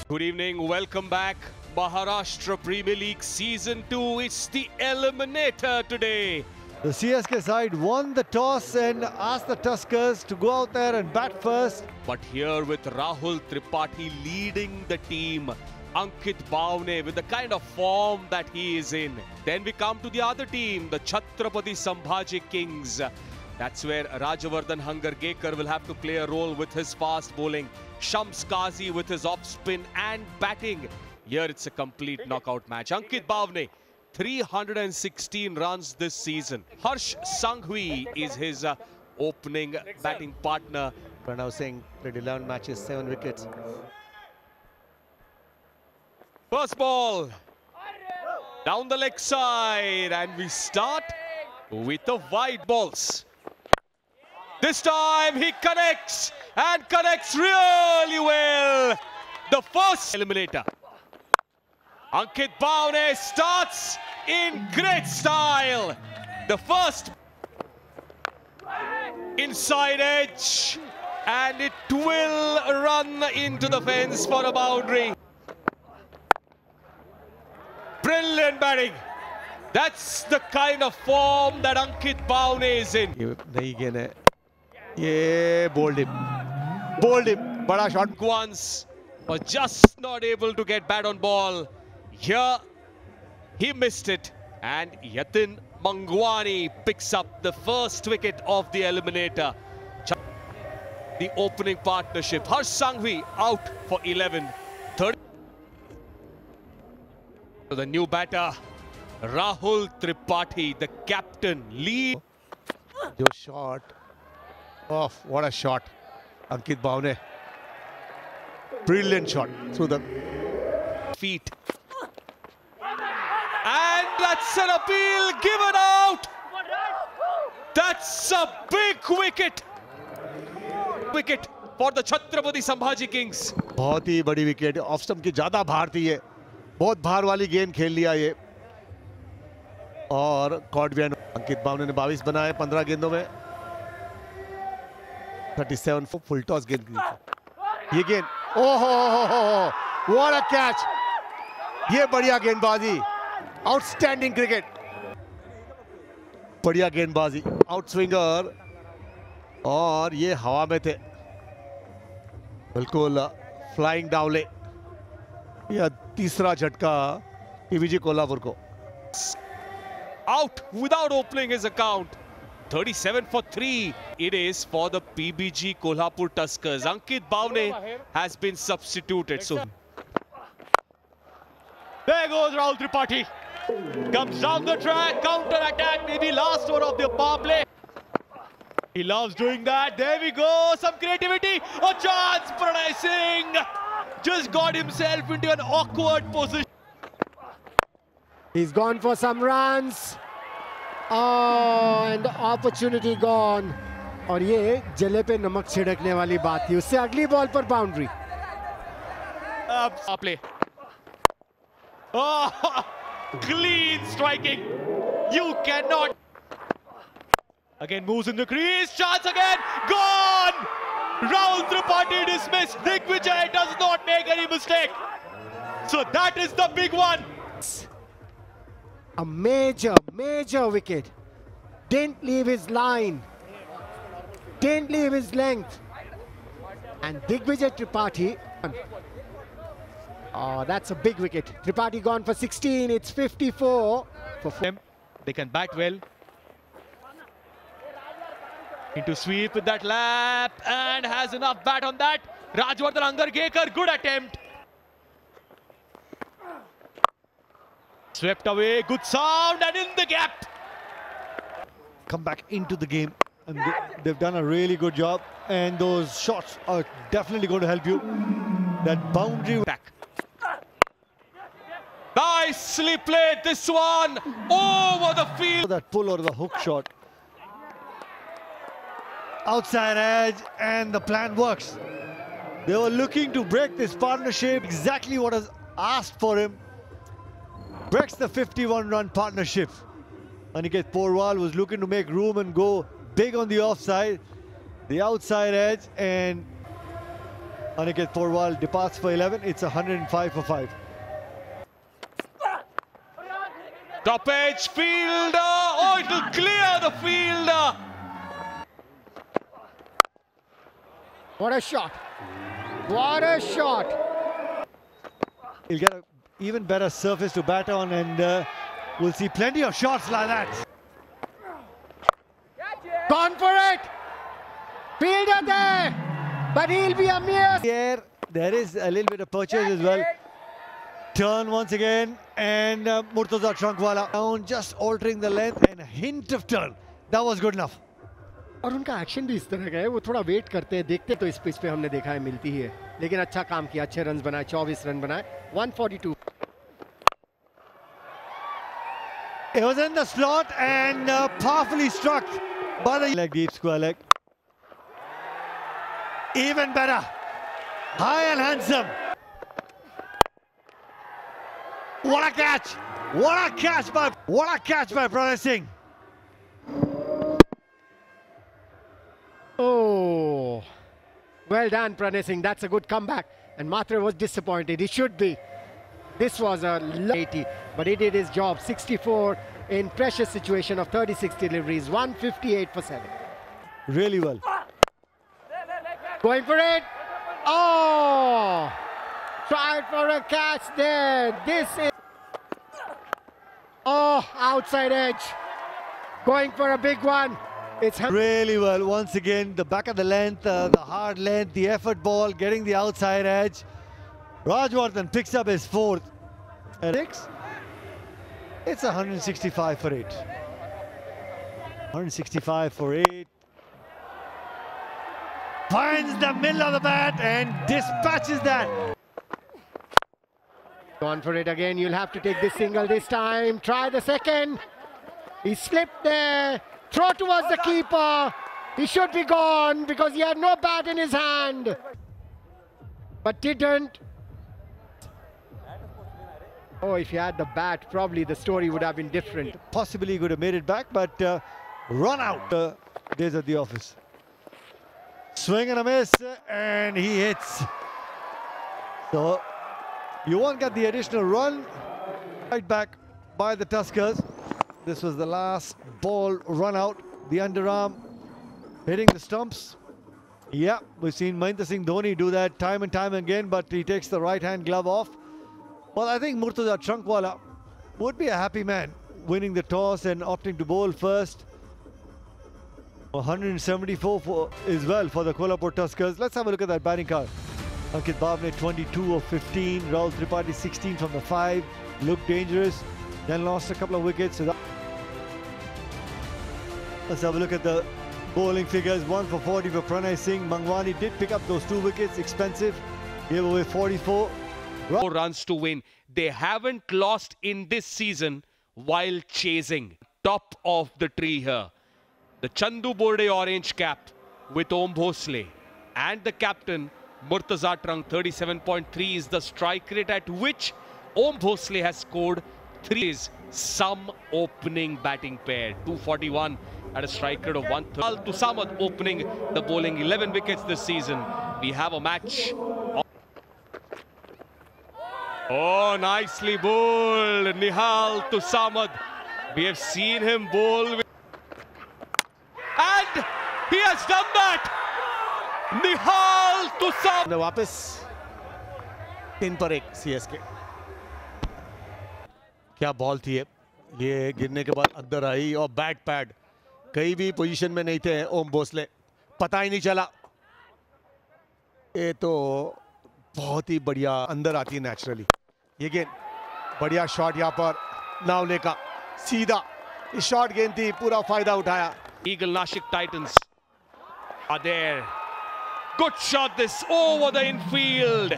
Good evening, welcome back. Maharashtra Premier League Season 2, it's the eliminator today. The CSK side won the toss and asked the Tuskers to go out there and bat first. But here with Rahul Tripathi leading the team, Ankit Bhavne with the kind of form that he is in. Then we come to the other team, the Chhatrapati Sambhaji Kings. That's where Rajavardhan Hangargekar will have to play a role with his fast bowling. Shams Qazi with his off spin and batting. Here it's a complete knockout match. Ankit Bhavne, 316 runs this season. Harsh Sanghvi is his opening batting partner. Pranav Singh played 11 matches, 7 wickets. First ball, down the leg side, and we start with the wide balls. This time he connects, and connects really well. The first eliminator. Ankit Bhavne starts in great style. The first inside edge, and it will run into the fence for a boundary. Brilliant batting. That's the kind of form that Ankit Bhavne is in. Yeah, bowled him. Bada shot. Once was just not able to get bat on ball. Here he missed it, and Yatin Mangwani picks up the first wicket of the eliminator. The opening partnership. Harsh Sanghvi out for 11. 30. So the new batter, Rahul Tripathi, the captain, lead. Your shot. Oh, what a shot. Ankit Bhavne. Brilliant shot through the feet. And that's an appeal given out. That's a big wicket. Wicket for the Chhatrapati Sambhaji Kings. बहुत ही बड़ी wicket. Off stump की ज्यादा भार थी ये. बहुत भार वाली गेंद खेल लिया ये. और कॉट भी अंकित बावने ने 22 बनाए 15 गेंदों में. 37 फुल टॉस गेंद की. ये गेंद. ओहो, व्हाट अ कैच. ये बढ़िया गेंदबाजी. Outstanding cricket. बढ़िया गेंदबाजी. Out swinger. और ये हवा में थे. बिल्कुल फ्लाइंग डाउले. यह तीसरा झटका पीबीजी कोल्हापुर को. Out without opening his account. 37 for 3. It is for the PBG Kolhapur Tuskers. Ankit Bhavne has been substituted. So there goes Rahul Tripathi. Comes down the track, counter attack, maybe last over of the power play. He loves doing that. There we go. Some creativity. A chance. Pranay Singh just got himself into an awkward position. He's gone for some runs. Oh, and the opportunity gone. और ये जले पे नमक छिड़कने वाली बात थी. उससे अगली बॉल पर boundary. Play. Oh, clean striking. You cannot. Again moves in the crease. Chance again. Gone. Rahul Tripathi dismissed. Digvijay does not make any mistake. So that is the big one. A major wicket. Didn't leave his line. Didn't leave his length. And Digvijay Tripathi. Oh, that's a big wicket. Tripathi gone for 16. It's 54 for them. They can bat well. Into sweep with that lap, and has enough bat on that. Rajavardhan Hangargekar, good attempt. Swept away, good sound, and in the gap. Come back into the game, and they've done a really good job, and those shots are definitely going to help you. That boundary back. Nicely played, this one over the field. That pull or the hook shot. Outside edge, and the plan works. They were looking to break this partnership. Exactly what was asked for him. Breaks the 51-run partnership. Aniket Porwal was looking to make room and go big on the offside. The outside edge, and Aniket Porwal departs for 11. It's 105 for 5. Top edge fielder. Oh, it'll clear the fielder. What a shot. What a shot. He'll get an even better surface to bat on, and we'll see plenty of shots like that. Gone for it. Fielder there. But he'll be a mere. Here, there is a little bit of purchase as well. Turn once again, and Murtaza Trunkwala down, just altering the length and a hint of turn. That was good enough. और उनका action भी इस तरह का है, वो थोड़ा wait करते हैं, देखते तो इस पिच पे हमने देखा है मिलती ही है, लेकिन अच्छा काम किया, अच्छे रन बनाए, 24 रन बनाए, 142. It was in the slot and powerfully struck by the leg, deep square leg. Even better, high and handsome. What a catch! What a catch by Pranay Singh. Oh, well done, Pranay Singh. That's a good comeback. And Matre was disappointed. He should be. This was a 80, but he did his job. 64 in pressure situation of 36 deliveries. 158 for 7. Really well. Going for it. Oh, tried for a catch there. This is. Oh, outside edge. Going for a big one. It's really well. Once again, the back of the length, the hard length, the effort ball, getting the outside edge. Rajwardhan picks up his 4th. At 6, it's 165 for 8. 165 for 8. Finds the middle of the bat and dispatches that. Gone for it again. You'll have to take this single this time. Try the second. He slipped there. Throw towards the keeper. He should be gone because he had no bat in his hand. But didn't. Oh, if he had the bat, probably the story would have been different. Possibly could have made it back, but run out. Days at the office. Swing and a miss, and he hits. So you won't get the additional run. Right back by the Tuskers. This was the last ball run out. The underarm hitting the stumps. Yeah, we've seen Mahendra Singh Dhoni do that time and time again, but he takes the right-hand glove off. Well, I think Murtaza Trunkwala would be a happy man, winning the toss and opting to bowl first. 174 as well for the Kolhapur Tuskers. Let's have a look at that batting card. Ankit Bhavne 22 of 15. Rahul Tripathi 16 from the 5. Looked dangerous. Then lost a couple of wickets. Let's have a look at the bowling figures. 1 for 40 for Pranay Singh. Mangwani did pick up those 2 wickets. Expensive. Gave away 44. 4 runs to win. They haven't lost in this season while chasing. Top of the tree here. The Chandu Borde orange cap with Om Bhosle. And the captain, Murtaza Trunk. 37.3 is the strike rate at which Om Bhosle has scored 3 is some opening batting pair. 241 at a strike rate of 130. Al Tusamad opening the bowling, 11 wickets this season. We have a match. Oh, nicely bowled, Nihal Tusamad. We have seen him bowl. And he has done that. Nihal Tusamad. वापस 3 पर 1 CSK. क्या ball थी ये गिरने के बाद अंदर आई और बैट पैड कहीं भी पोजीशन में नहीं थे ओम भोसले, पता ही नहीं चला. ये तो बहुत ही बढ़िया अंदर आती है नेचुरली. ये गेंद बढ़िया शॉट यहाँ पर नावले का सीधा शॉट गेंद थी, पूरा फायदा उठाया. Eagle Nashik Titans are there. Good shot this over the infield.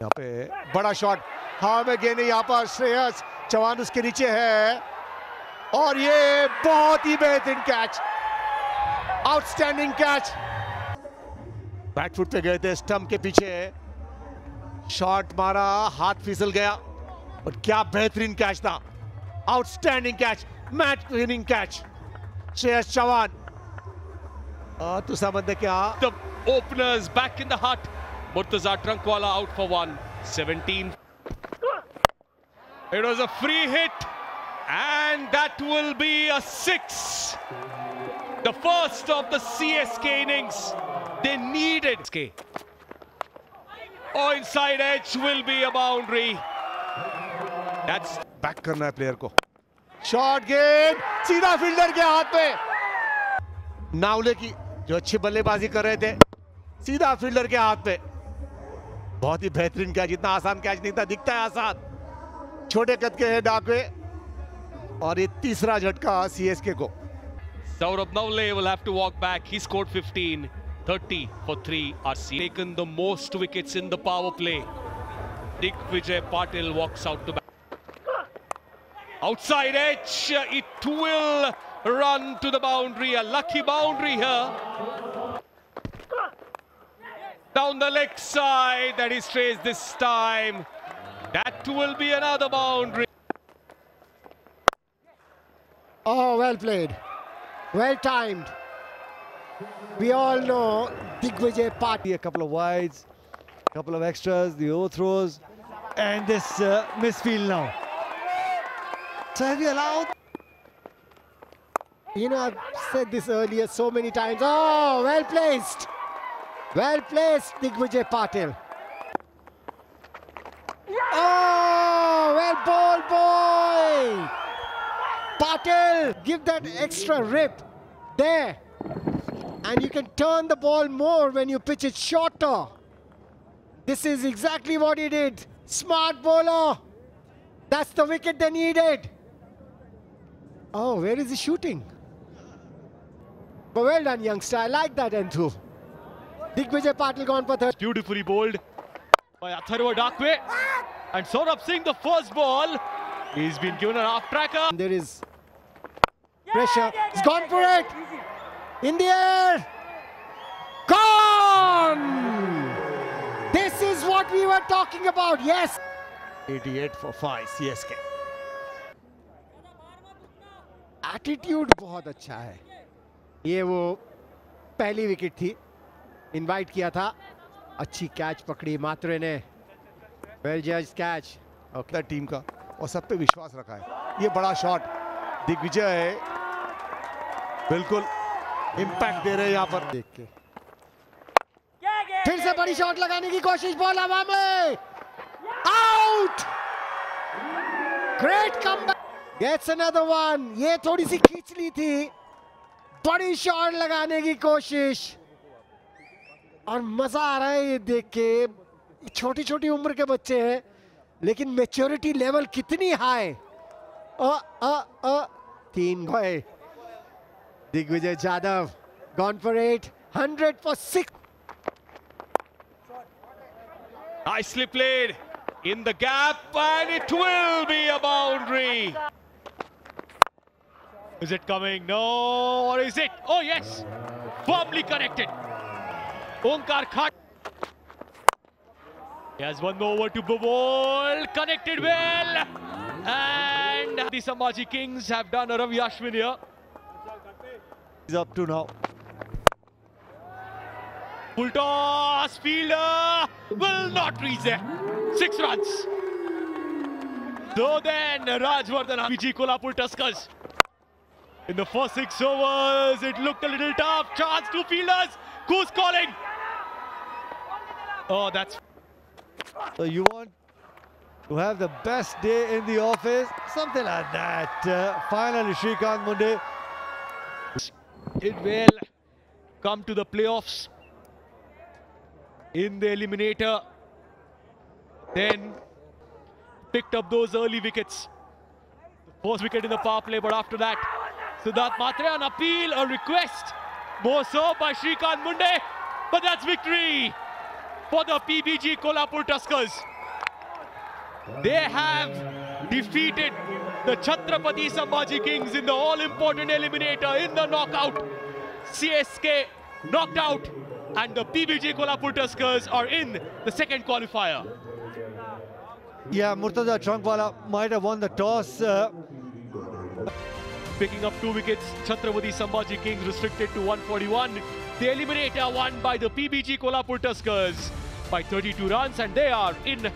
यहाँ पे बड़ा शॉट. हाँ में गेंद यहाँ पर श्रेयस चौहान उसके नीचे है और ये बहुत ही बेहतरीन catch. Outstanding catch. Back foot पे गए थे, स्टंप के पीछे शॉट मारा, हाथ फिसल गया, और क्या बेहतरीन कैच था. Outstanding catch, match winning catch. Shreyas Chauhan तुसा बंदे क्या? The openers back in the hut. Murtaza Trunkwala out for 1. 17. It was a free hit. And that will be a 6. The first of the CSK innings. They needed. Oh, inside edge will be a boundary. That's back करना है player को. Shot गेंद सीधा fielder के हाथ में. नावले की जो अच्छी बल्लेबाजी कर रहे थे, सीधा फील्डर के हाथ में. बहुत ही बेहतरीन कैच. इतना आसान कैच नहीं था, दिखता है आसान. छोटे कद के हैं डाकवे और ये तीसरा झटका सीएसके को. Saurabh Navle will have to walk back. He scored 15. 30 for 3 are taken the most wickets in the power play. Digvijay Patil walks out to bat. Outside edge, it will run to the boundary. A lucky boundary here. Down the leg side that he strays this time. That will be another boundary. Oh, well played. Well timed. We all know Digvijay Patil. A couple of wides, a couple of extras, the overthrows, and this misfield now. So have you allowed? You know, I've said this earlier so many times. Oh, well placed. Well placed, Digvijay Patil. Oh, well ball, boy. Patil, give that extra rip there. And you can turn the ball more when you pitch it shorter. This is exactly what he did. Smart bowler. That's the wicket they needed. Oh, where is he shooting? But well done, youngster. I like that Enthu. Digvijay Patil gone for third. Beautifully bowled by Atharva Dakwe. And Saurabh Singh, the first ball. He's been given an half-tracker. There is pressure. He's gone for it. In the air. Gone! This is what we were talking about. Yes. 88 for 5 CSK. Attitude बहुत अच्छा है. ये वो पहली wicket थी. Invite किया था. अच्छी कैच पकड़ी मात्रे ने. Well judged catch. Okay team का और सब पे विश्वास रखा है. ये बड़ा शॉट दिग्विजय बिल्कुल इंपैक्ट दे रहे हैं यहाँ पर. देख के फिर से बड़ी शॉट लगाने की कोशिश. बॉल हवा में. Out. Great comeback. Gets another one. ये थोड़ी सी खींच ली थी. बड़ी शॉट लगाने की कोशिश और मजा आ रहा है ये देख के. छोटी छोटी उम्र के बच्चे हैं लेकिन मैच्योरिटी लेवल कितनी हाई. 3 गए. Digvijay Yadav gone for 8. 100 for 6. Nicely played in the gap, and it will be a boundary. Is it coming? No, or is it? Oh yes, firmly connected. Onkar Khan. He has one over to Bhuvol, connected well, and the Sambhaji Kings have done a Ravi Ashwin here. He's up to now. Full toss, fielder will not reach there. 6 runs. So then Rajwardhan PG Kolhapur Tuskers. In the first 6 overs, it looked a little tough. Chance to fielders. Who's calling? Oh, that's... So you want to have the best day in the office, something like that. Finally, Shrikant Munde. It will come to the playoffs in the eliminator. Then picked up those early wickets. The first wicket in the power play, but after that, Siddharth Matre, an appeal, a request. More so by Shrikant Munde. But that's victory for the PBG Kolhapur Tuskers. They have defeated the Chhatrapati Sambhaji Kings in the all-important eliminator in the knockout. CSK knocked out, and the PBG Kolhapur Tuskers are in the second qualifier. Yeah, Murtaza Trunkwala might have won the toss. picking up 2 wickets. Chhatrapati Sambhaji Kings restricted to 141. The eliminator won by the PBG Kolhapur Tuskers by 32 runs, and they are in